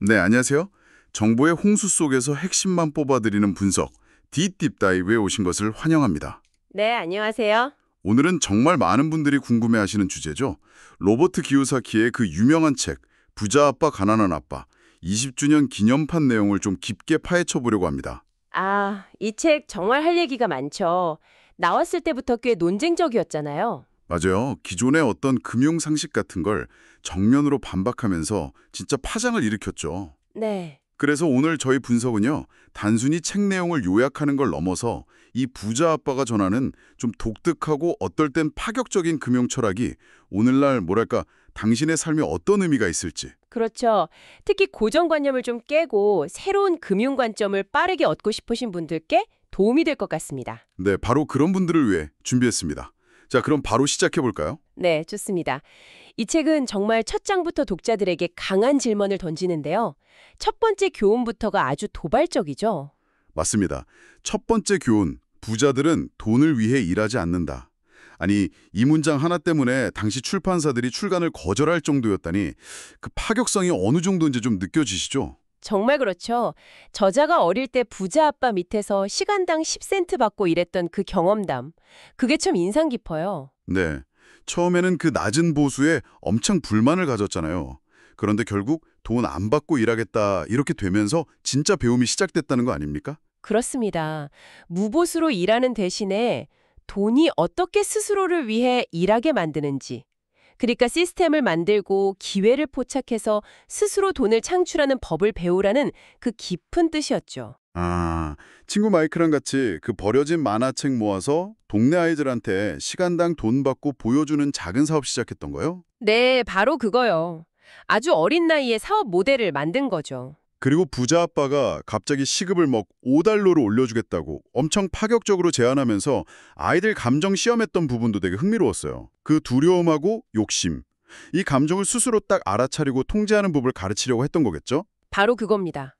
네, 안녕하세요. 정보의 홍수 속에서 핵심만 뽑아드리는 분석, 딥딥다이브에 오신 것을 환영합니다. 네, 안녕하세요. 오늘은 정말 많은 분들이 궁금해하시는 주제죠. 로버트 기요사키의 그 유명한 책, 부자 아빠 가난한 아빠, 20주년 기념판 내용을 좀 깊게 파헤쳐 보려고 합니다. 이 책 정말 할 얘기가 많죠. 나왔을 때부터 꽤 논쟁적이었잖아요. 맞아요. 기존의 어떤 금융 상식 같은 걸 정면으로 반박하면서 진짜 파장을 일으켰죠. 네, 그래서 오늘 저희 분석은요, 단순히 책 내용을 요약하는 걸 넘어서 이 부자 아빠가 전하는 좀 독특하고 어떨 땐 파격적인 금융 철학이 오늘날 뭐랄까 당신의 삶에 어떤 의미가 있을지. 그렇죠. 특히 고정관념을 좀 깨고 새로운 금융 관점을 빠르게 얻고 싶으신 분들께 도움이 될 것 같습니다. 네, 바로 그런 분들을 위해 준비했습니다. 자, 그럼 바로 시작해 볼까요? 네, 좋습니다. 이 책은 정말 첫 장부터 독자들에게 강한 질문을 던지는데요. 첫 번째 교훈부터가 아주 도발적이죠. 맞습니다. 첫 번째 교훈, 부자들은 돈을 위해 일하지 않는다. 아니, 이 문장 하나 때문에 당시 출판사들이 출간을 거절할 정도였다니 그 파격성이 어느 정도인지 좀 느껴지시죠? 정말 그렇죠. 저자가 어릴 때 부자 아빠 밑에서 시간당 10센트 받고 일했던 그 경험담. 그게 참 인상 깊어요. 네. 처음에는 그 낮은 보수에 엄청 불만을 가졌잖아요. 그런데 결국 돈 안 받고 일하겠다 이렇게 되면서 진짜 배움이 시작됐다는 거 아닙니까? 그렇습니다. 무보수로 일하는 대신에 돈이 어떻게 스스로를 위해 일하게 만드는지. 그러니까 시스템을 만들고 기회를 포착해서 스스로 돈을 창출하는 법을 배우라는 그 깊은 뜻이었죠. 아, 친구 마이크랑 같이 그 버려진 만화책 모아서 동네 아이들한테 시간당 돈 받고 보여주는 작은 사업 시작했던 거요? 네, 바로 그거요. 아주 어린 나이에 사업 모델을 만든 거죠. 그리고 부자 아빠가 갑자기 시급을 막 5달러로 올려주겠다고 엄청 파격적으로 제안하면서 아이들 감정 시험했던 부분도 되게 흥미로웠어요. 그 두려움하고 욕심, 이 감정을 스스로 딱 알아차리고 통제하는 법을 가르치려고 했던 거겠죠? 바로 그겁니다.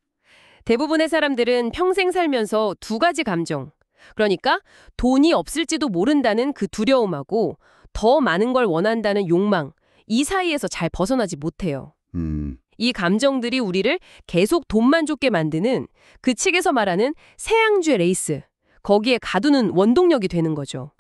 대부분의 사람들은 평생 살면서 두 가지 감정, 그러니까 돈이 없을지도 모른다는 그 두려움하고 더 많은 걸 원한다는 욕망, 이 사이에서 잘 벗어나지 못해요. 음, 이 감정들이 우리를 계속 돈만 쫓게 만드는 그 책에서 말하는 세양주의 레이스, 거기에 가두는 원동력이 되는 거죠.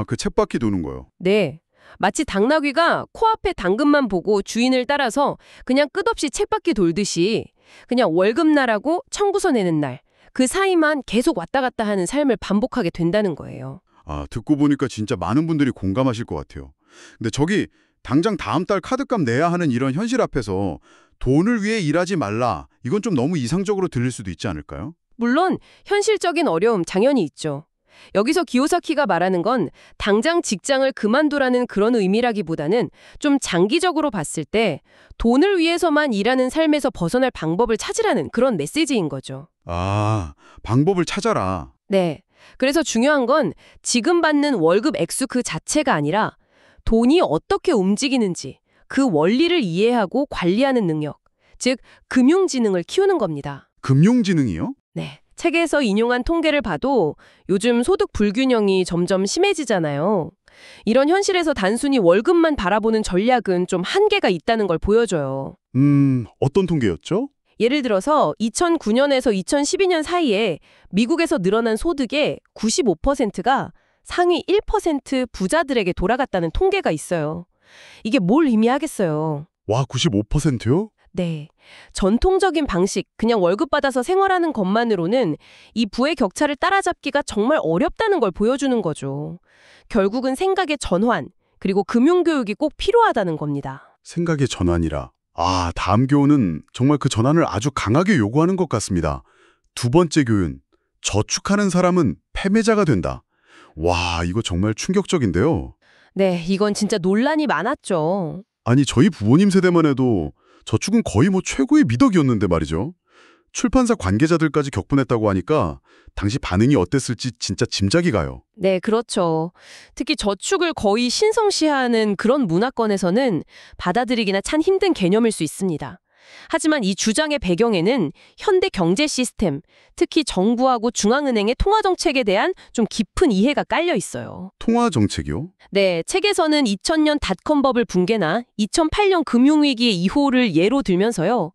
그 쳇바퀴 도는 거요. 네. 마치 당나귀가 코앞에 당근만 보고 주인을 따라서 그냥 끝없이 쳇바퀴 돌듯이 그냥 월급날하고 청구서 내는 날, 그 사이만 계속 왔다 갔다 하는 삶을 반복하게 된다는 거예요. 듣고 보니까 진짜 많은 분들이 공감하실 것 같아요. 근데 저기 당장 다음 달 카드값 내야 하는 이런 현실 앞에서 돈을 위해 일하지 말라. 이건 좀 너무 이상적으로 들릴 수도 있지 않을까요? 물론 현실적인 어려움 당연히 있죠. 여기서 기요사키가 말하는 건 당장 직장을 그만두라는 그런 의미라기보다는 좀 장기적으로 봤을 때 돈을 위해서만 일하는 삶에서 벗어날 방법을 찾으라는 그런 메시지인 거죠. 방법을 찾아라. 네. 그래서 중요한 건 지금 받는 월급 액수 그 자체가 아니라 돈이 어떻게 움직이는지 그 원리를 이해하고 관리하는 능력, 즉 금융지능을 키우는 겁니다. 금융지능이요? 네. 책에서 인용한 통계를 봐도 요즘 소득 불균형이 점점 심해지잖아요. 이런 현실에서 단순히 월급만 바라보는 전략은 좀 한계가 있다는 걸 보여줘요. 어떤 통계였죠? 예를 들어서 2009년에서 2012년 사이에 미국에서 늘어난 소득의 95%가 상위 1% 부자들에게 돌아갔다는 통계가 있어요. 이게 뭘 의미하겠어요? 와, 95%요? 네. 전통적인 방식, 그냥 월급 받아서 생활하는 것만으로는 이 부의 격차를 따라잡기가 정말 어렵다는 걸 보여주는 거죠. 결국은 생각의 전환, 그리고 금융교육이 꼭 필요하다는 겁니다. 생각의 전환이라. 다음 교훈은 정말 그 전환을 아주 강하게 요구하는 것 같습니다. 두 번째 교훈, 저축하는 사람은 패배자가 된다. 와, 이거 정말 충격적인데요. 네, 이건 진짜 논란이 많았죠. 아니, 저희 부모님 세대만 해도 저축은 거의 최고의 미덕이었는데 말이죠. 출판사 관계자들까지 격분했다고 하니까 당시 반응이 어땠을지 진짜 짐작이 가요. 네, 그렇죠. 특히 저축을 거의 신성시하는 그런 문화권에서는 받아들이기나 참 힘든 개념일 수 있습니다. 하지만 이 주장의 배경에는 현대 경제 시스템, 특히 정부하고 중앙은행의 통화 정책에 대한 좀 깊은 이해가 깔려 있어요. 통화 정책이요? 네, 책에서는 2000년 닷컴 버블 붕괴나 2008년 금융위기의 이후를 예로 들면서요.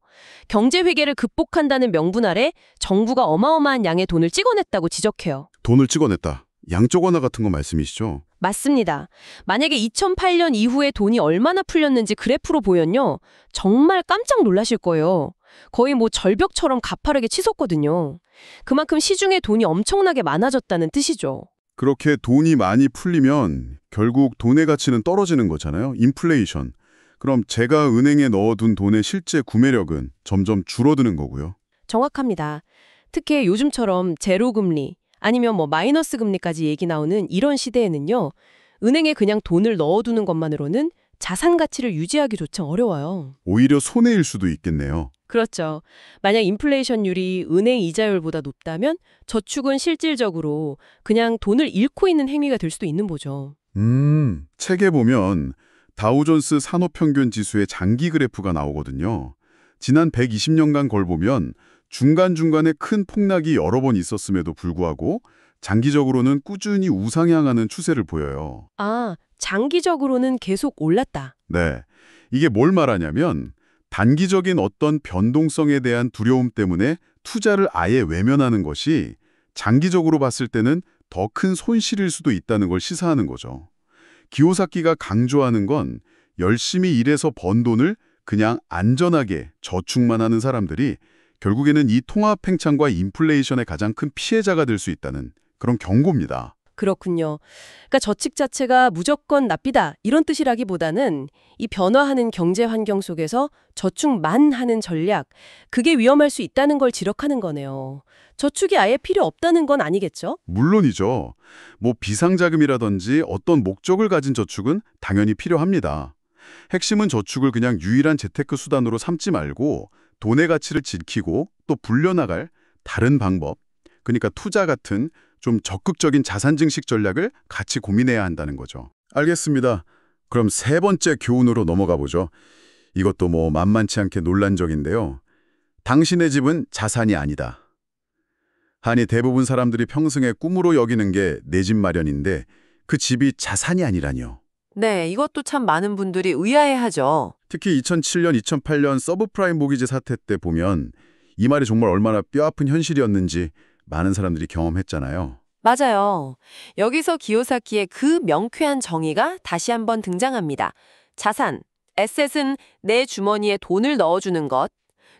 경제 회계를 극복한다는 명분 아래 정부가 어마어마한 양의 돈을 찍어냈다고 지적해요. 돈을 찍어냈다. 양적 완화 같은 거 말씀이시죠? 맞습니다. 만약에 2008년 이후에 돈이 얼마나 풀렸는지 그래프로 보면요. 정말 깜짝 놀라실 거예요. 거의 뭐 절벽처럼 가파르게 치솟거든요. 그만큼 시중에 돈이 엄청나게 많아졌다는 뜻이죠. 그렇게 돈이 많이 풀리면 결국 돈의 가치는 떨어지는 거잖아요. 인플레이션. 그럼 제가 은행에 넣어둔 돈의 실제 구매력은 점점 줄어드는 거고요. 정확합니다. 특히 요즘처럼 제로금리 아니면 뭐 마이너스 금리까지 얘기 나오는 이런 시대에는요. 은행에 그냥 돈을 넣어두는 것만으로는 자산 가치를 유지하기조차 어려워요. 오히려 손해일 수도 있겠네요. 그렇죠. 만약 인플레이션율이 은행 이자율보다 높다면 저축은 실질적으로 그냥 돈을 잃고 있는 행위가 될 수도 있는 거죠. 책에 보면 다우존스 산업평균 지수의 장기 그래프가 나오거든요. 지난 120년간 걸 보면 중간중간에 큰 폭락이 여러 번 있었음에도 불구하고 장기적으로는 꾸준히 우상향하는 추세를 보여요. 아, 장기적으로는 계속 올랐다. 네. 이게 뭘 말하냐면 단기적인 어떤 변동성에 대한 두려움 때문에 투자를 아예 외면하는 것이 장기적으로 봤을 때는 더 큰 손실일 수도 있다는 걸 시사하는 거죠. 기요사키가 강조하는 건 열심히 일해서 번 돈을 그냥 안전하게 저축만 하는 사람들이 결국에는 이 통화 팽창과 인플레이션의 가장 큰 피해자가 될 수 있다는 그런 경고입니다. 그렇군요. 그러니까 저축 자체가 무조건 나쁘다 이런 뜻이라기보다는 이 변화하는 경제 환경 속에서 저축만 하는 전략, 그게 위험할 수 있다는 걸 지적하는 거네요. 저축이 아예 필요 없다는 건 아니겠죠? 물론이죠. 뭐 비상자금이라든지 어떤 목적을 가진 저축은 당연히 필요합니다. 핵심은 저축을 그냥 유일한 재테크 수단으로 삼지 말고 돈의 가치를 지키고 또 불려나갈 다른 방법, 그러니까 투자 같은 좀 적극적인 자산 증식 전략을 같이 고민해야 한다는 거죠. 알겠습니다. 그럼 세 번째 교훈으로 넘어가 보죠. 이것도 뭐 만만치 않게 논란적인데요. 당신의 집은 자산이 아니다. 아니 대부분 사람들이 평생의 꿈으로 여기는 게 내 집 마련인데 그 집이 자산이 아니라뇨. 네, 이것도 참 많은 분들이 의아해하죠. 특히 2007년, 2008년 서브프라임 모기지 사태 때 보면 이 말이 정말 얼마나 뼈아픈 현실이었는지 많은 사람들이 경험했잖아요. 맞아요. 여기서 기요사키의 그 명쾌한 정의가 다시 한번 등장합니다. 자산, 에셋은 내 주머니에 돈을 넣어주는 것,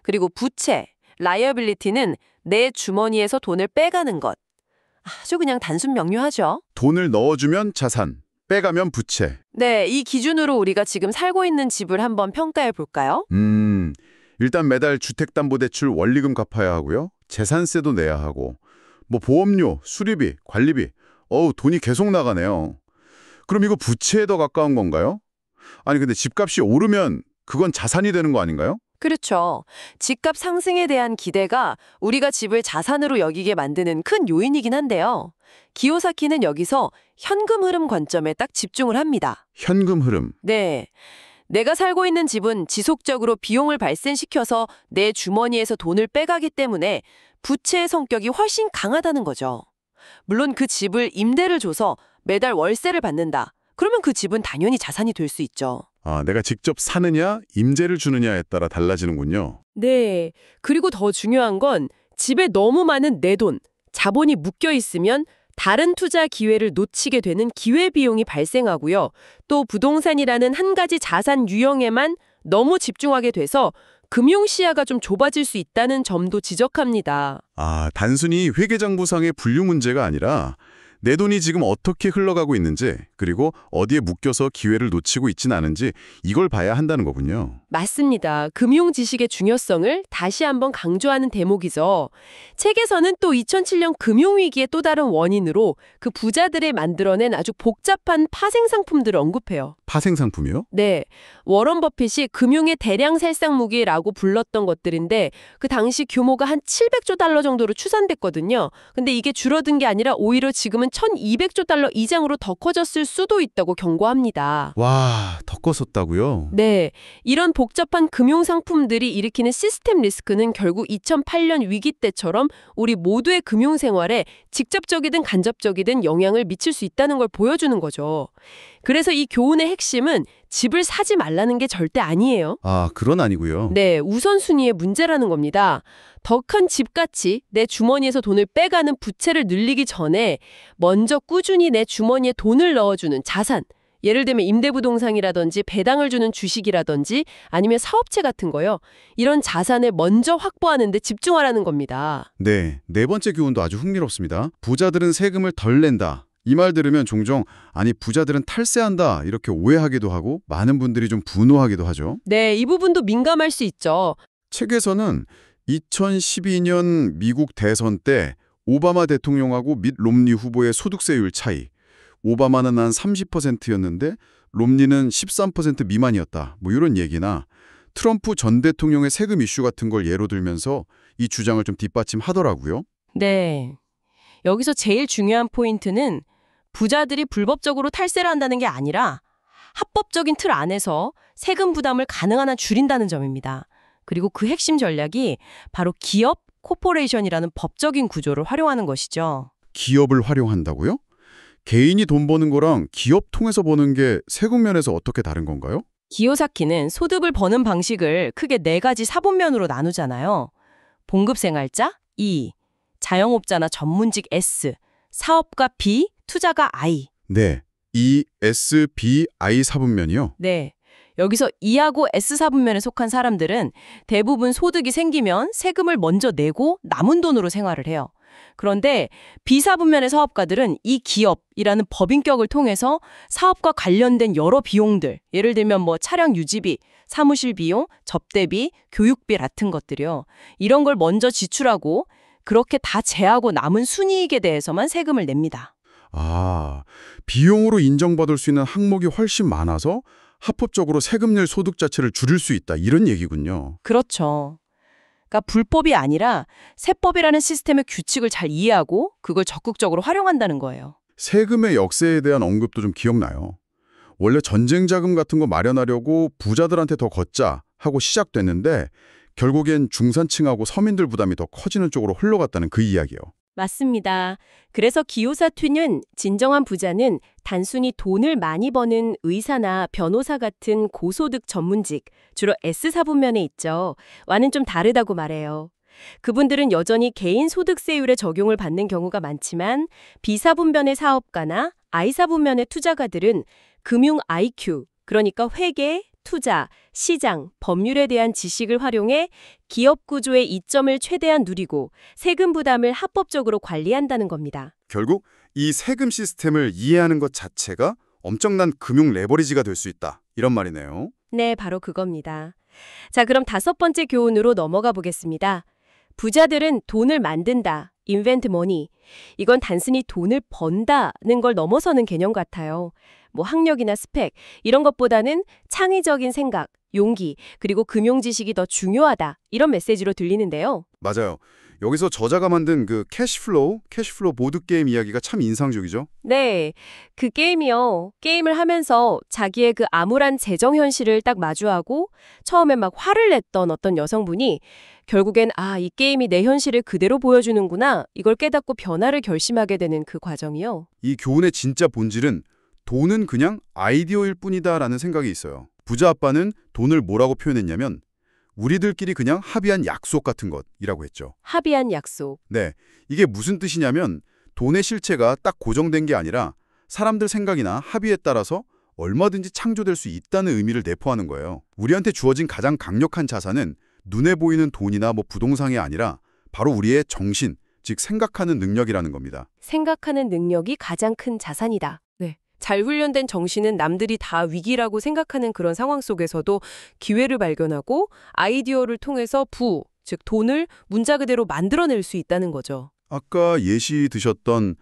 그리고 부채, 라이어빌리티는 내 주머니에서 돈을 빼가는 것. 아주 그냥 단순 명료하죠. 돈을 넣어주면 자산, 빼가면 부채. 네, 이 기준으로 우리가 지금 살고 있는 집을 한번 평가해 볼까요? 일단 매달 주택담보대출 원리금 갚아야 하고요. 재산세도 내야 하고 뭐 보험료, 수리비, 관리비. 돈이 계속 나가네요. 그럼 이거 부채에 더 가까운 건가요? 아니 근데 집값이 오르면 그건 자산이 되는 거 아닌가요? 그렇죠. 집값 상승에 대한 기대가 우리가 집을 자산으로 여기게 만드는 큰 요인이긴 한데요. 기요사키는 여기서 현금 흐름 관점에 딱 집중을 합니다. 현금 흐름. 네. 내가 살고 있는 집은 지속적으로 비용을 발생시켜서 내 주머니에서 돈을 빼가기 때문에 부채의 성격이 훨씬 강하다는 거죠. 물론 그 집을 임대를 줘서 매달 월세를 받는다. 그러면 그 집은 당연히 자산이 될 수 있죠. 내가 직접 사느냐, 임대를 주느냐에 따라 달라지는군요. 네. 그리고 더 중요한 건 집에 너무 많은 내 돈, 자본이 묶여 있으면 다른 투자 기회를 놓치게 되는 기회비용이 발생하고요. 또 부동산이라는 한 가지 자산 유형에만 너무 집중하게 돼서 금융 시야가 좀 좁아질 수 있다는 점도 지적합니다. 단순히 회계장부상의 분류 문제가 아니라 내 돈이 지금 어떻게 흘러가고 있는지 그리고 어디에 묶여서 기회를 놓치고 있진 않은지 이걸 봐야 한다는 거군요. 맞습니다. 금융 지식의 중요성을 다시 한번 강조하는 대목이죠. 책에서는 또 2007년 금융위기의 또 다른 원인으로 그 부자들이 만들어낸 아주 복잡한 파생 상품들을 언급해요. 파생 상품이요? 네. 워런 버핏이 금융의 대량 살상 무기라고 불렀던 것들인데 그 당시 규모가 한 700조 달러 정도로 추산됐거든요. 근데 이게 줄어든 게 아니라 오히려 지금은 1200조 달러 이상으로 더 커졌을 수도 있다고 경고합니다. 와, 더 컸었다고요? 네. 이런 복잡한 금융상품들이 일으키는 시스템 리스크는 결국 2008년 위기 때처럼 우리 모두의 금융생활에 직접적이든 간접적이든 영향을 미칠 수 있다는 걸 보여주는 거죠. 그래서 이 교훈의 핵심은 집을 사지 말라는 게 절대 아니에요. 아, 그건 아니고요. 네, 우선순위의 문제라는 겁니다. 더 큰 집같이 내 주머니에서 돈을 빼가는 부채를 늘리기 전에 먼저 꾸준히 내 주머니에 돈을 넣어주는 자산, 예를 들면 임대부동산이라든지 배당을 주는 주식이라든지 아니면 사업체 같은 거요. 이런 자산을 먼저 확보하는 데 집중하라는 겁니다. 네, 네 번째 교훈도 아주 흥미롭습니다. 부자들은 세금을 덜 낸다. 이 말 들으면 종종 아니 부자들은 탈세한다 이렇게 오해하기도 하고 많은 분들이 좀 분노하기도 하죠. 네, 이 부분도 민감할 수 있죠. 책에서는 2012년 미국 대선 때 오바마 대통령하고 밋 롬니 후보의 소득세율 차이. 오바마는 한 30%였는데 롬니는 13% 미만이었다. 뭐 이런 얘기나 트럼프 전 대통령의 세금 이슈 같은 걸 예로 들면서 이 주장을 좀 뒷받침하더라고요. 네. 여기서 제일 중요한 포인트는 부자들이 불법적으로 탈세를 한다는 게 아니라 합법적인 틀 안에서 세금 부담을 가능한 한 줄인다는 점입니다. 그리고 그 핵심 전략이 바로 기업 코퍼레이션이라는 법적인 구조를 활용하는 것이죠. 기업을 활용한다고요? 개인이 돈 버는 거랑 기업 통해서 버는 게 세금 면에서 어떻게 다른 건가요? 기요사키는 소득을 버는 방식을 크게 4가지 사분면으로 나누잖아요. 봉급생활자 E, 자영업자나 전문직 S, 사업가 B, 투자가 I. 네, E, S, B, I 사분면이요? 네. 여기서 E하고 S 사분면에 속한 사람들은 대부분 소득이 생기면 세금을 먼저 내고 남은 돈으로 생활을 해요. 그런데 B사분면의 사업가들은 이 기업이라는 법인격을 통해서 사업과 관련된 여러 비용들, 예를 들면 뭐 차량 유지비, 사무실 비용, 접대비, 교육비 같은 것들이요. 이런 걸 먼저 지출하고 그렇게 다 제하고 남은 순이익에 대해서만 세금을 냅니다. 아, 비용으로 인정받을 수 있는 항목이 훨씬 많아서 합법적으로 세금 낼 소득 자체를 줄일 수 있다. 이런 얘기군요. 그렇죠. 그러니까 불법이 아니라 세법이라는 시스템의 규칙을 잘 이해하고 그걸 적극적으로 활용한다는 거예요. 세금의 역사에 대한 언급도 좀 기억나요. 원래 전쟁 자금 같은 거 마련하려고 부자들한테 더 걷자 하고 시작됐는데 결국엔 중산층하고 서민들 부담이 더 커지는 쪽으로 흘러갔다는 그 이야기요. 맞습니다. 그래서 기요사투는 진정한 부자는 단순히 돈을 많이 버는 의사나 변호사 같은 고소득 전문직, 주로 S사분면에 있죠. 와는 좀 다르다고 말해요. 그분들은 여전히 개인 소득세율의 적용을 받는 경우가 많지만 B사분면의 사업가나 I사분면의 투자가들은 금융 IQ, 그러니까 회계, 투자, 시장, 법률에 대한 지식을 활용해 기업 구조의 이점을 최대한 누리고 세금 부담을 합법적으로 관리한다는 겁니다. 결국 이 세금 시스템을 이해하는 것 자체가 엄청난 금융 레버리지가 될 수 있다. 이런 말이네요. 네, 바로 그겁니다. 자, 그럼 5번째 교훈으로 넘어가 보겠습니다. 부자들은 돈을 만든다. invent money. 이건 단순히 돈을 번다는 걸 넘어서는 개념 같아요. 뭐 학력이나 스펙 이런 것보다는 창의적인 생각, 용기, 그리고 금융 지식이 더 중요하다. 이런 메시지로 들리는데요. 맞아요. 여기서 저자가 만든 그 캐시플로우 보드게임 이야기가 참 인상적이죠. 네, 그 게임이요. 게임을 하면서 자기의 그 암울한 재정 현실을 딱 마주하고 처음에 막 화를 냈던 어떤 여성분이 결국엔 이 게임이 내 현실을 그대로 보여주는구나. 이걸 깨닫고 변화를 결심하게 되는 그 과정이요. 이 교훈의 진짜 본질은 돈은 그냥 아이디어일 뿐이다라는 생각이 있어요. 부자 아빠는 돈을 뭐라고 표현했냐면 우리들끼리 그냥 합의한 약속 같은 것이라고 했죠. 합의한 약속. 네, 이게 무슨 뜻이냐면 돈의 실체가 딱 고정된 게 아니라 사람들 생각이나 합의에 따라서 얼마든지 창조될 수 있다는 의미를 내포하는 거예요. 우리한테 주어진 가장 강력한 자산은 눈에 보이는 돈이나 뭐 부동산이 아니라 바로 우리의 정신, 즉 생각하는 능력이라는 겁니다. 생각하는 능력이 가장 큰 자산이다. 네. 잘 훈련된 정신은 남들이 다 위기라고 생각하는 그런 상황 속에서도 기회를 발견하고 아이디어를 통해서 즉 돈을 문자 그대로 만들어낼 수 있다는 거죠. 아까 예시 드셨던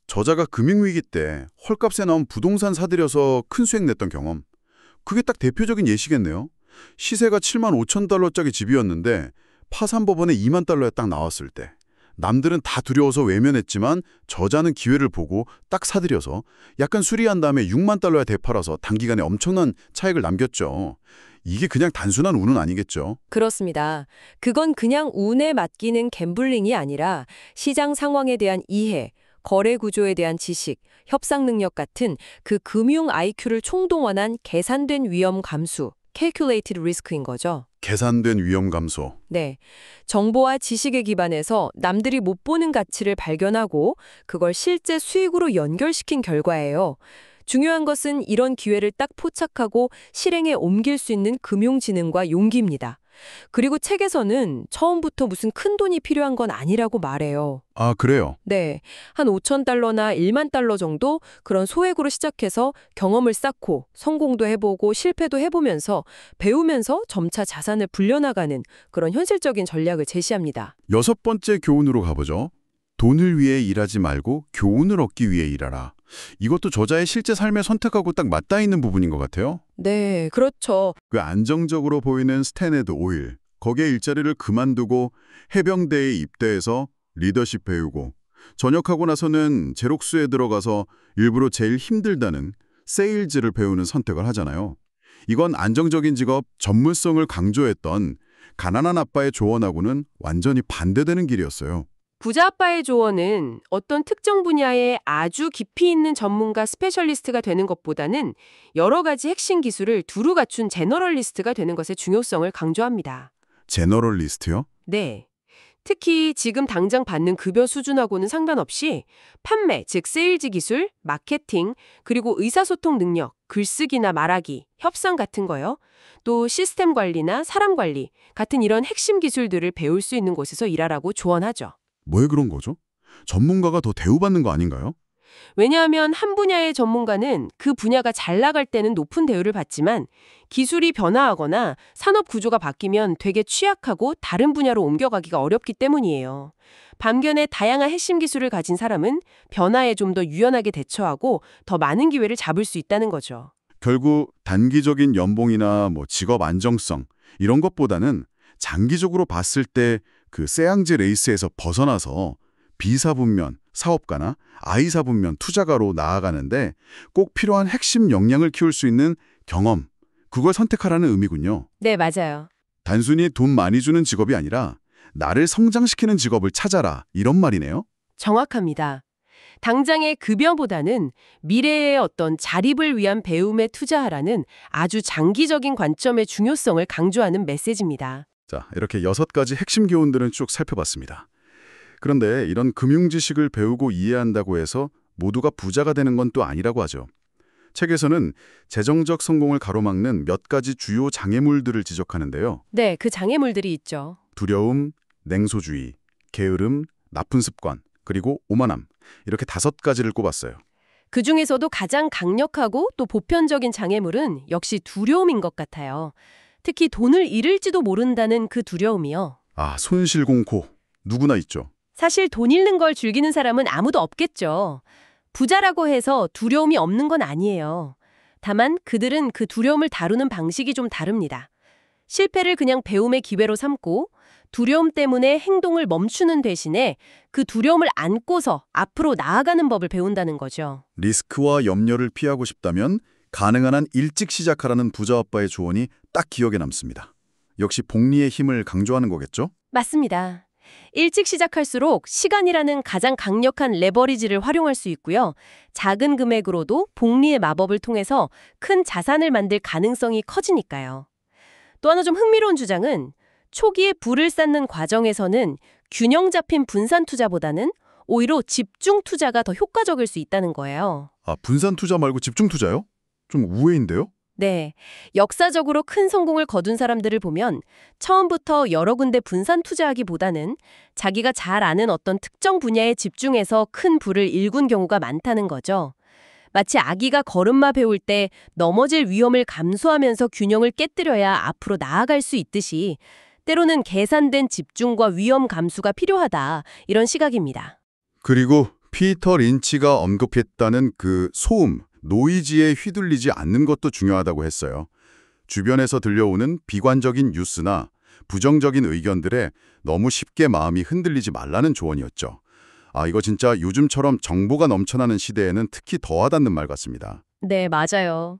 저자가 금융위기 때 헐값에 나온 부동산 사들여서 큰 수익 냈던 경험. 그게 딱 대표적인 예시겠네요. 시세가 7만 5천 달러짜리 집이었는데 파산법원에 2만 달러에 딱 나왔을 때 남들은 다 두려워서 외면했지만 저자는 기회를 보고 딱 사들여서 약간 수리한 다음에 6만 달러에 되팔아서 단기간에 엄청난 차익을 남겼죠. 이게 그냥 단순한 운은 아니겠죠. 그렇습니다. 그건 그냥 운에 맡기는 갬블링이 아니라 시장 상황에 대한 이해, 거래 구조에 대한 지식, 협상 능력 같은 그 금융 IQ를 총동원한 계산된 위험 감수, calculated risk인 거죠. 계산된 위험 감소. 네. 정보와 지식에 기반해서 남들이 못 보는 가치를 발견하고 그걸 실제 수익으로 연결시킨 결과예요. 중요한 것은 이런 기회를 딱 포착하고 실행에 옮길 수 있는 금융지능과 용기입니다. 그리고 책에서는 처음부터 무슨 큰 돈이 필요한 건 아니라고 말해요. 아, 그래요? 네. 한 5천 달러나 1만 달러 정도 그런 소액으로 시작해서 경험을 쌓고 성공도 해보고 실패도 해보면서 배우면서 점차 자산을 불려나가는 그런 현실적인 전략을 제시합니다. 6번째 교훈으로 가보죠. 돈을 위해 일하지 말고 교훈을 얻기 위해 일하라. 이것도 저자의 실제 삶에 선택하고 딱 맞닿아 있는 부분인 것 같아요. 네, 그렇죠. 그 안정적으로 보이는 스탠에드 오일, 거기에 일자리를 그만두고 해병대에 입대해서 리더십 배우고 전역하고 나서는 제록수에 들어가서 일부러 제일 힘들다는 세일즈를 배우는 선택을 하잖아요. 이건 안정적인 직업, 전문성을 강조했던 가난한 아빠의 조언하고는 완전히 반대되는 길이었어요. 부자 아빠의 조언은 어떤 특정 분야에 아주 깊이 있는 전문가 스페셜리스트가 되는 것보다는 여러 가지 핵심 기술을 두루 갖춘 제너럴리스트가 되는 것의 중요성을 강조합니다. 제너럴리스트요? 네. 특히 지금 당장 받는 급여 수준하고는 상관없이 판매, 즉 세일즈 기술, 마케팅, 그리고 의사소통 능력, 글쓰기나 말하기, 협상 같은 거요. 또 시스템 관리나 사람 관리 같은 이런 핵심 기술들을 배울 수 있는 곳에서 일하라고 조언하죠. 왜 그런 거죠? 전문가가 더 대우받는 거 아닌가요? 왜냐하면 한 분야의 전문가는 그 분야가 잘 나갈 때는 높은 대우를 받지만 기술이 변화하거나 산업 구조가 바뀌면 되게 취약하고 다른 분야로 옮겨가기가 어렵기 때문이에요. 반면에 다양한 핵심 기술을 가진 사람은 변화에 좀 더 유연하게 대처하고 더 많은 기회를 잡을 수 있다는 거죠. 결국 단기적인 연봉이나 직업 안정성 이런 것보다는 장기적으로 봤을 때 그 쇠양지 레이스에서 벗어나서 비사분면, 사업가나 아이사분면 투자가로 나아가는데 꼭 필요한 핵심 역량을 키울 수 있는 경험, 그걸 선택하라는 의미군요. 네, 맞아요. 단순히 돈 많이 주는 직업이 아니라 나를 성장시키는 직업을 찾아라, 이런 말이네요. 정확합니다. 당장의 급여보다는 미래의 어떤 자립을 위한 배움에 투자하라는 아주 장기적인 관점의 중요성을 강조하는 메시지입니다. 자, 이렇게 6가지 핵심 교훈들은 쭉 살펴봤습니다. 그런데 이런 금융 지식을 배우고 이해한다고 해서 모두가 부자가 되는 건 또 아니라고 하죠. 책에서는 재정적 성공을 가로막는 몇 가지 주요 장애물들을 지적하는데요. 네, 그 장애물들이 있죠. 두려움, 냉소주의, 게으름, 나쁜 습관, 그리고 오만함. 이렇게 5가지를 꼽았어요. 그 중에서도 가장 강력하고 또 보편적인 장애물은 역시 두려움인 것 같아요. 특히 돈을 잃을지도 모른다는 그 두려움이요. 아, 손실공포. 누구나 있죠. 사실 돈 잃는 걸 즐기는 사람은 아무도 없겠죠. 부자라고 해서 두려움이 없는 건 아니에요. 다만 그들은 그 두려움을 다루는 방식이 좀 다릅니다. 실패를 그냥 배움의 기회로 삼고 두려움 때문에 행동을 멈추는 대신에 그 두려움을 안고서 앞으로 나아가는 법을 배운다는 거죠. 리스크와 염려를 피하고 싶다면 가능한 한 일찍 시작하라는 부자 아빠의 조언이 딱 기억에 남습니다. 역시 복리의 힘을 강조하는 거겠죠? 맞습니다. 일찍 시작할수록 시간이라는 가장 강력한 레버리지를 활용할 수 있고요. 작은 금액으로도 복리의 마법을 통해서 큰 자산을 만들 가능성이 커지니까요. 또 하나 좀 흥미로운 주장은 초기에 부를 쌓는 과정에서는 균형 잡힌 분산 투자보다는 오히려 집중 투자가 더 효과적일 수 있다는 거예요. 아, 분산 투자 말고 집중 투자요? 좀 우회인데요? 네, 역사적으로 큰 성공을 거둔 사람들을 보면 처음부터 여러 군데 분산 투자하기보다는 자기가 잘 아는 어떤 특정 분야에 집중해서 큰 부를 일군 경우가 많다는 거죠. 마치 아기가 걸음마 배울 때 넘어질 위험을 감수하면서 균형을 깨뜨려야 앞으로 나아갈 수 있듯이 때로는 계산된 집중과 위험 감수가 필요하다, 이런 시각입니다. 그리고 피터 린치가 언급했다는 그 소음, 노이즈에 휘둘리지 않는 것도 중요하다고 했어요. 주변에서 들려오는 비관적인 뉴스나 부정적인 의견들에 너무 쉽게 마음이 흔들리지 말라는 조언이었죠. 이거 진짜 요즘처럼 정보가 넘쳐나는 시대에는 특히 더 와닿는 말 같습니다. 네, 맞아요.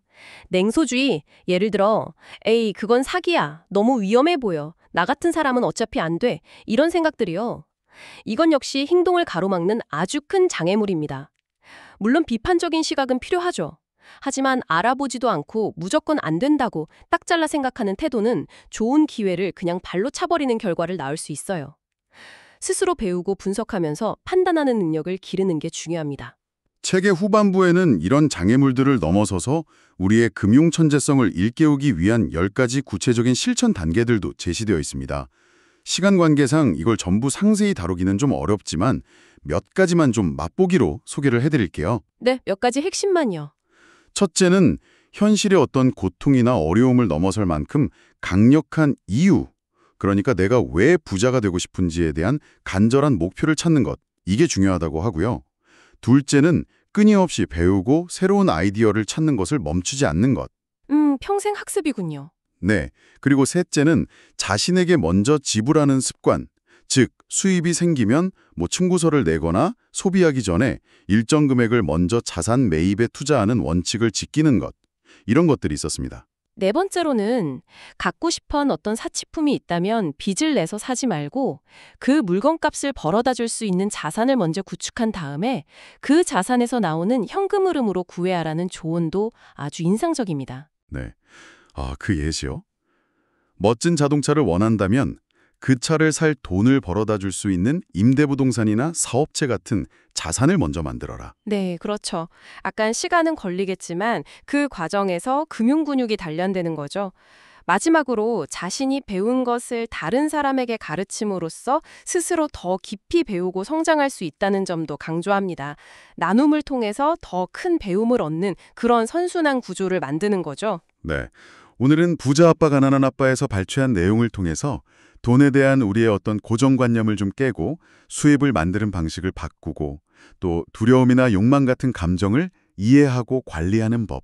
냉소주의, 예를 들어, 에이, 그건 사기야. 너무 위험해 보여. 나 같은 사람은 어차피 안 돼. 이런 생각들이요. 이건 역시 행동을 가로막는 아주 큰 장애물입니다. 물론 비판적인 시각은 필요하죠. 하지만 알아보지도 않고 무조건 안 된다고 딱 잘라 생각하는 태도는 좋은 기회를 그냥 발로 차버리는 결과를 낳을 수 있어요. 스스로 배우고 분석하면서 판단하는 능력을 기르는 게 중요합니다. 책의 후반부에는 이런 장애물들을 넘어서서 우리의 금융 천재성을 일깨우기 위한 10가지 구체적인 실천 단계들도 제시되어 있습니다. 시간 관계상 이걸 전부 상세히 다루기는 좀 어렵지만 몇 가지만 좀 맛보기로 소개를 해드릴게요. 네, 몇 가지 핵심만요. 첫째는 현실의 어떤 고통이나 어려움을 넘어설 만큼 강력한 이유, 그러니까 내가 왜 부자가 되고 싶은지에 대한 간절한 목표를 찾는 것, 이게 중요하다고 하고요. 둘째는 끊임없이 배우고 새로운 아이디어를 찾는 것을 멈추지 않는 것. 평생 학습이군요. 네. 그리고 셋째는 자신에게 먼저 지불하는 습관, 즉 수입이 생기면 청구서를 내거나 소비하기 전에 일정 금액을 먼저 자산 매입에 투자하는 원칙을 지키는 것. 이런 것들이 있었습니다. 네 번째로는 갖고 싶은 어떤 사치품이 있다면 빚을 내서 사지 말고 그 물건값을 벌어다 줄 수 있는 자산을 먼저 구축한 다음에 그 자산에서 나오는 현금 흐름으로 구해야라는 조언도 아주 인상적입니다. 네. 그 예시요? 멋진 자동차를 원한다면 그 차를 살 돈을 벌어다 줄 수 있는 임대부동산이나 사업체 같은 자산을 먼저 만들어라. 네, 그렇죠. 약간 시간은 걸리겠지만 그 과정에서 금융근육이 단련되는 거죠. 마지막으로 자신이 배운 것을 다른 사람에게 가르침으로써 스스로 더 깊이 배우고 성장할 수 있다는 점도 강조합니다. 나눔을 통해서 더 큰 배움을 얻는 그런 선순환 구조를 만드는 거죠. 네. 오늘은 부자 아빠 가난한 아빠에서 발췌한 내용을 통해서 돈에 대한 우리의 어떤 고정관념을 좀 깨고 수입을 만드는 방식을 바꾸고 또 두려움이나 욕망 같은 감정을 이해하고 관리하는 법,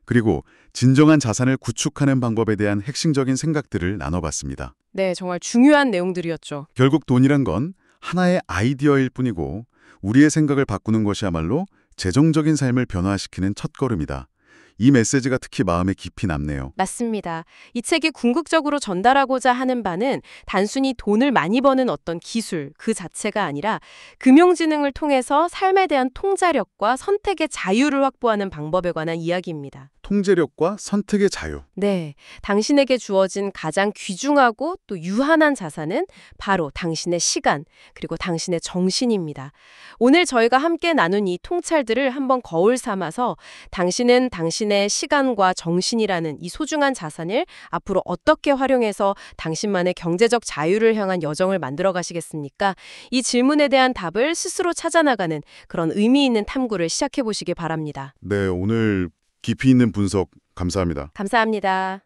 그리고 진정한 자산을 구축하는 방법에 대한 핵심적인 생각들을 나눠봤습니다. 네, 정말 중요한 내용들이었죠. 결국 돈이란 건 하나의 아이디어일 뿐이고 우리의 생각을 바꾸는 것이야말로 재정적인 삶을 변화시키는 첫걸음이다. 이 메시지가 특히 마음에 깊이 남네요. 맞습니다. 이 책이 궁극적으로 전달하고자 하는 바는 단순히 돈을 많이 버는 어떤 기술 그 자체가 아니라 금융지능을 통해서 삶에 대한 통제력과 선택의 자유를 확보하는 방법에 관한 이야기입니다. 통제력과 선택의 자유. 네, 당신에게 주어진 가장 귀중하고 또 유한한 자산은 바로 당신의 시간 그리고 당신의 정신입니다. 오늘 저희가 함께 나눈 이 통찰들을 한번 거울 삼아서 당신은 당신의 시간과 정신이라는 이 소중한 자산을 앞으로 어떻게 활용해서 당신만의 경제적 자유를 향한 여정을 만들어 가시겠습니까? 이 질문에 대한 답을 스스로 찾아나가는 그런 의미 있는 탐구를 시작해 보시기 바랍니다. 네, 오늘 깊이 있는 분석 감사합니다. 감사합니다.